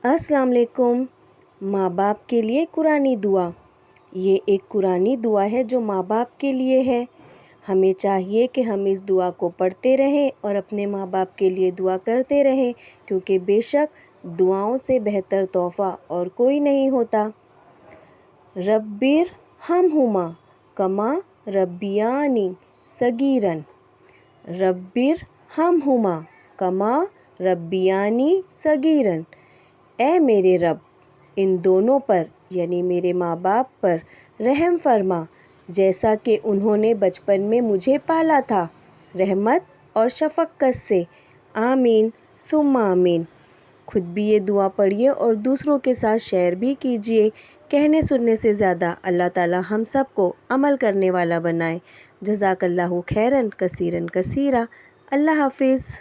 अस्सलाम वालेकुम। माँ बाप के लिए कुरानी दुआ। ये एक कुरानी दुआ है जो माँ बाप के लिए है। हमें चाहिए कि हम इस दुआ को पढ़ते रहें और अपने माँ बाप के लिए दुआ करते रहें, क्योंकि बेशक दुआओं से बेहतर तोहफ़ा और कोई नहीं होता। रब्बिर हमहुमा कमा रब्बियानी सगीरन। रब्बिर हमहुमा कमा रब्बियानी सगीरन। ऐ मेरे रब, इन दोनों पर यानी मेरे माँ बाप पर रहम फरमा, जैसा कि उन्होंने बचपन में मुझे पाला था, रहमत और शफ़क़त से। आमीन सुम्मा आमीन। खुद भी ये दुआ पढ़िए और दूसरों के साथ शेयर भी कीजिए। कहने सुनने से ज़्यादा अल्लाह ताला हम सब को अमल करने वाला बनाए। जज़ाकल्लाहु खैरन कसीरन कसीरा। अल्लाह हाफिज़।